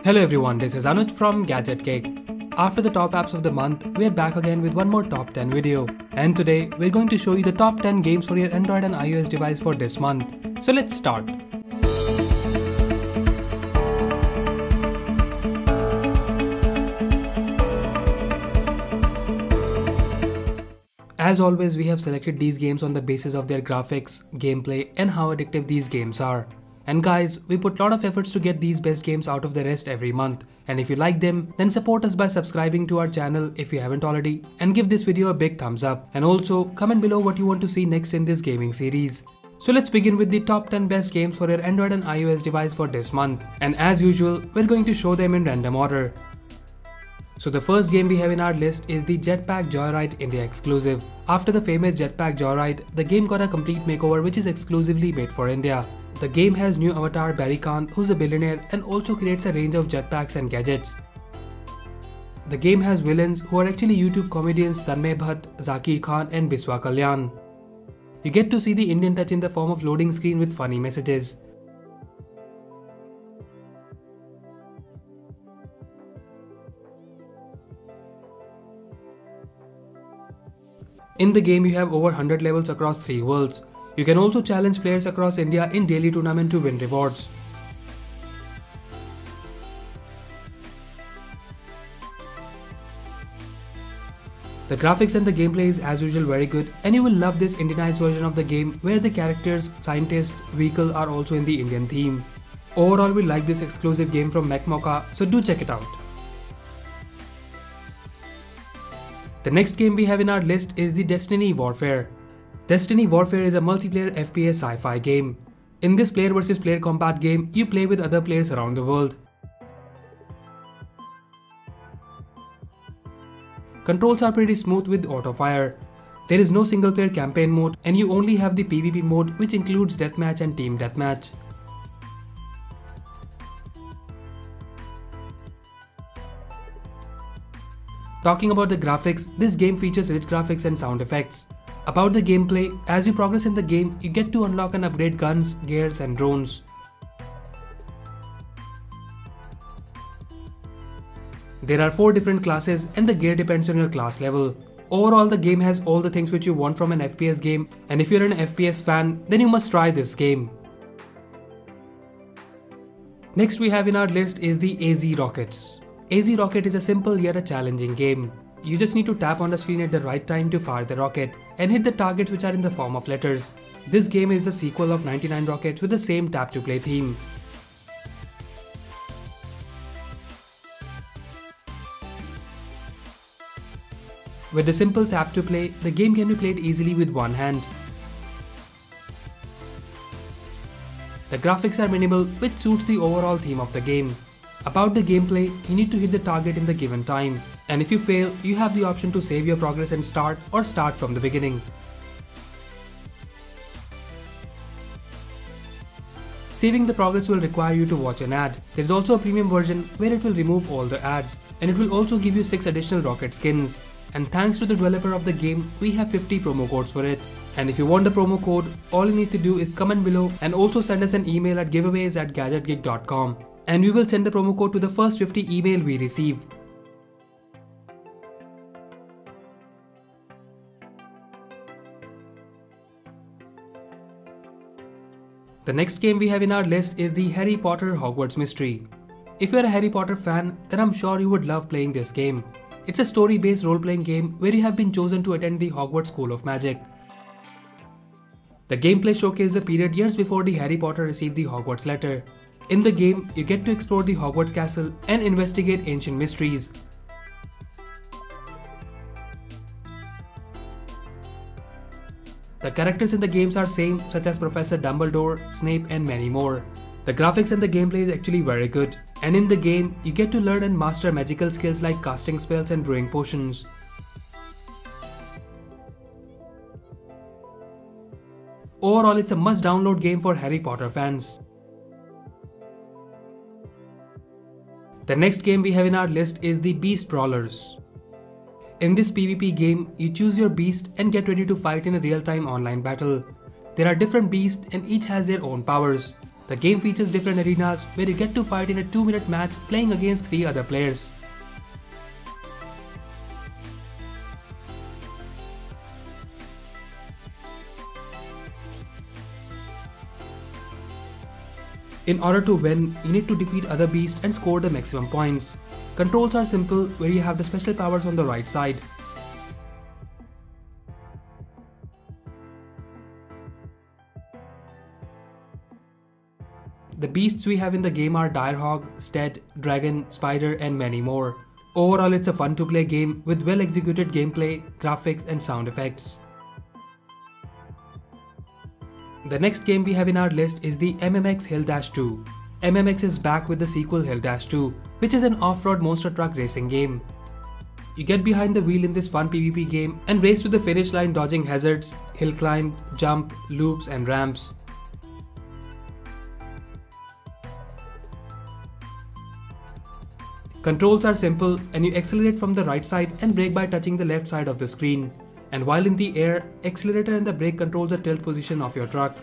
Hello everyone, this is Anuj from Gadget Cake. After the top apps of the month, we're back again with one more top 10 video. And today, we're going to show you the top 10 games for your Android and iOS device for this month. So let's start. As always, we have selected these games on the basis of their graphics, gameplay, and how addictive these games are. And guys, we put a lot of efforts to get these best games out of the rest every month. And if you like them, then support us by subscribing to our channel if you haven't already, and give this video a big thumbs up. And also, comment below what you want to see next in this gaming series. So let's begin with the top 10 best games for your Android and iOS device for this month. And as usual, we're going to show them in random order. So the first game we have in our list is the Jetpack Joyride India exclusive. After the famous Jetpack Joyride, the game got a complete makeover which is exclusively made for India. The game has new avatar Barry Khan, who's a billionaire and also creates a range of jetpacks and gadgets. The game has villains who are actually YouTube comedians Tanmay Bhatt, Zakir Khan and Biswa Kalyan. You get to see the Indian touch in the form of loading screen with funny messages. In the game, you have over 100 levels across 3 worlds. You can also challenge players across India in daily tournament to win rewards. The graphics and the gameplay is as usual very good, and you will love this Indianized version of the game where the characters, scientists, vehicle are also in the Indian theme. Overall, we like this exclusive game from Macmocha, so do check it out. The next game we have in our list is the Destiny Warfare. Destiny Warfare is a multiplayer FPS sci-fi game. In this player versus player combat game, you play with other players around the world. Controls are pretty smooth with auto fire. There is no single player campaign mode, and you only have the PvP mode, which includes deathmatch and team deathmatch. Talking about the graphics, this game features rich graphics and sound effects. About the gameplay, as you progress in the game, you get to unlock and upgrade guns, gears and drones. There are 4 different classes and the gear depends on your class level. Overall, the game has all the things which you want from an FPS game, and if you're an FPS fan, then you must try this game. Next we have in our list is the AZ Rockets. AZ Rocket is a simple yet a challenging game. You just need to tap on the screen at the right time to fire the rocket and hit the targets which are in the form of letters. This game is a sequel of 99 Rockets with the same tap to play theme. With the simple tap to play, the game can be played easily with one hand. The graphics are minimal, which suits the overall theme of the game. About the gameplay, you need to hit the target in the given time, and if you fail, you have the option to save your progress and start or start from the beginning. Saving the progress will require you to watch an ad. There is also a premium version where it will remove all the ads, and it will also give you 6 additional rocket skins. And thanks to the developer of the game, we have 50 promo codes for it. And if you want the promo code, all you need to do is comment below and also send us an email at giveaways@gadgetgeek.com. And we will send the promo code to the first 50 email we receive. The next game we have in our list is the Harry Potter Hogwarts Mystery. If you're a Harry Potter fan, then I'm sure you would love playing this game. It's a story-based role-playing game where you have been chosen to attend the Hogwarts School of Magic. The gameplay showcases a period years before the Harry Potter received the Hogwarts letter. In the game, you get to explore the Hogwarts castle and investigate ancient mysteries. The characters in the games are same, such as Professor Dumbledore, Snape and many more. The graphics and the gameplay is actually very good, and in the game, you get to learn and master magical skills like casting spells and brewing potions. Overall, it's a must-download game for Harry Potter fans. The next game we have in our list is the Beast Brawlers. In this PvP game, you choose your beast and get ready to fight in a real-time online battle. There are different beasts and each has their own powers. The game features different arenas where you get to fight in a 2-minute match playing against 3 other players. In order to win, you need to defeat other beasts and score the maximum points. Controls are simple, where you have the special powers on the right side. The beasts we have in the game are Direhog, Stead, Dragon, Spider and many more. Overall, it's a fun to play game with well executed gameplay, graphics and sound effects. The next game we have in our list is the MMX Hill Dash 2. MMX is back with the sequel Hill Dash 2, which is an off-road monster truck racing game. You get behind the wheel in this fun PvP game and race to the finish line dodging hazards, hill climb, jump, loops and ramps. Controls are simple and you accelerate from the right side and brake by touching the left side of the screen. And while in the air, accelerator and the brake controls the tilt position of your truck.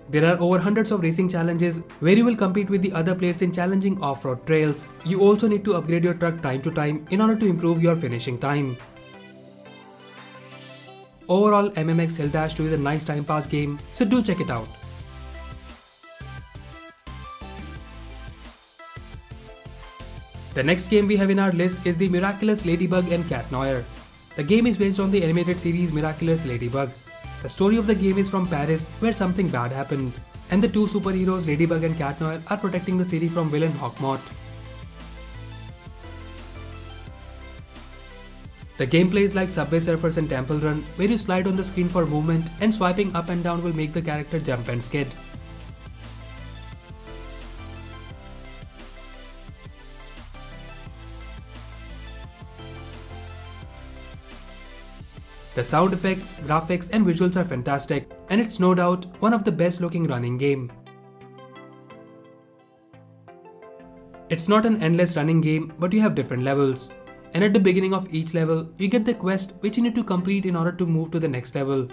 There are over hundreds of racing challenges where you will compete with the other players in challenging off-road trails. You also need to upgrade your truck time to time in order to improve your finishing time. Overall, MMX Hill Dash 2 is a nice time pass game, so do check it out. The next game we have in our list is the Miraculous Ladybug and Cat Noir. The game is based on the animated series Miraculous Ladybug. The story of the game is from Paris, where something bad happened, and the two superheroes Ladybug and Cat Noir are protecting the city from villain Hawkmoth. The gameplay is like Subway Surfers and Temple Run, where you slide on the screen for movement and swiping up and down will make the character jump and skid. The sound effects, graphics and visuals are fantastic, and it's no doubt one of the best looking running game. It's not an endless running game, but you have different levels. And at the beginning of each level, you get the quest which you need to complete in order to move to the next level.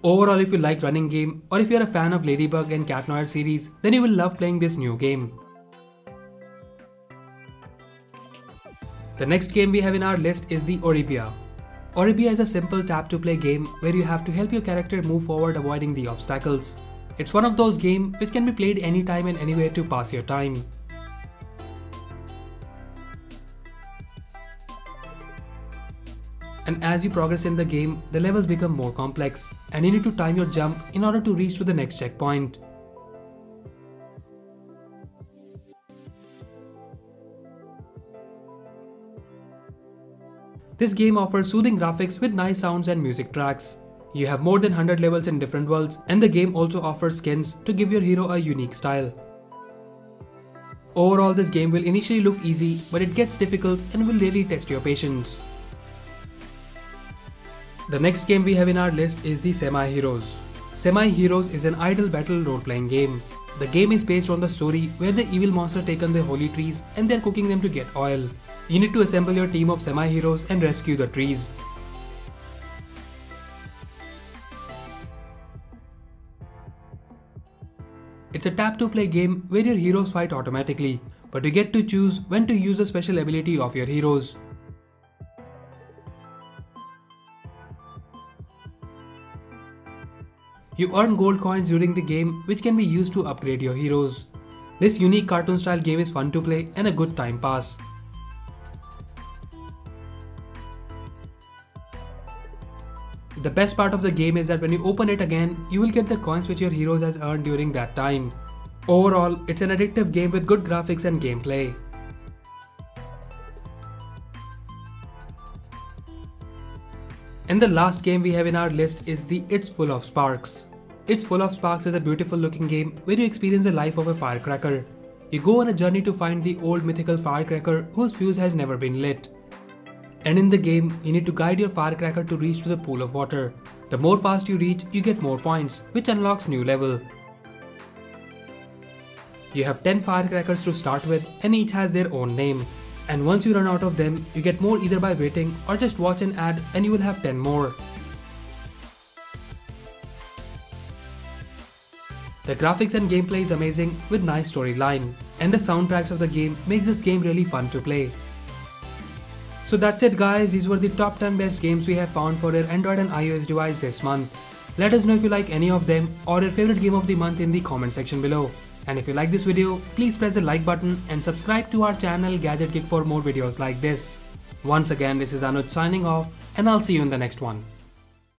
Overall, if you like running game, or if you're a fan of Ladybug and Cat Noir series, then you will love playing this new game. The next game we have in our list is the Oribia. Oribia is a simple tap-to-play game where you have to help your character move forward avoiding the obstacles. It's one of those games which can be played anytime and anywhere to pass your time. And as you progress in the game, the levels become more complex and you need to time your jump in order to reach to the next checkpoint. This game offers soothing graphics with nice sounds and music tracks. You have more than 100 levels in different worlds, and the game also offers skins to give your hero a unique style. Overall, this game will initially look easy, but it gets difficult and will really test your patience. The next game we have in our list is the Semi Heroes. Semi Heroes is an idle battle role-playing game. The game is based on the story where the evil monster taken the holy trees and they're cooking them to get oil. You need to assemble your team of semi-heroes and rescue the trees. It's a tap-to-play game where your heroes fight automatically, but you get to choose when to use a special ability of your heroes. You earn gold coins during the game which can be used to upgrade your heroes. This unique cartoon style game is fun to play and a good time pass. The best part of the game is that when you open it again, you will get the coins which your heroes has earned during that time. Overall, it's an addictive game with good graphics and gameplay. And the last game we have in our list is the It's Full of Sparks. It's Full of Sparks is a beautiful looking game where you experience the life of a firecracker. You go on a journey to find the old mythical firecracker whose fuse has never been lit. And in the game, you need to guide your firecracker to reach to the pool of water. The more fast you reach, you get more points, which unlocks new level. You have 10 firecrackers to start with and each has their own name. And once you run out of them, you get more either by waiting or just watch an ad and you will have 10 more. The graphics and gameplay is amazing with nice storyline, and the soundtracks of the game makes this game really fun to play. So that's it guys, these were the top 10 best games we have found for your Android and iOS device this month. Let us know if you like any of them or your favorite game of the month in the comment section below. And if you like this video, please press the like button and subscribe to our channel Gadget Geek for more videos like this. Once again, this is Anuj signing off, and I'll see you in the next one.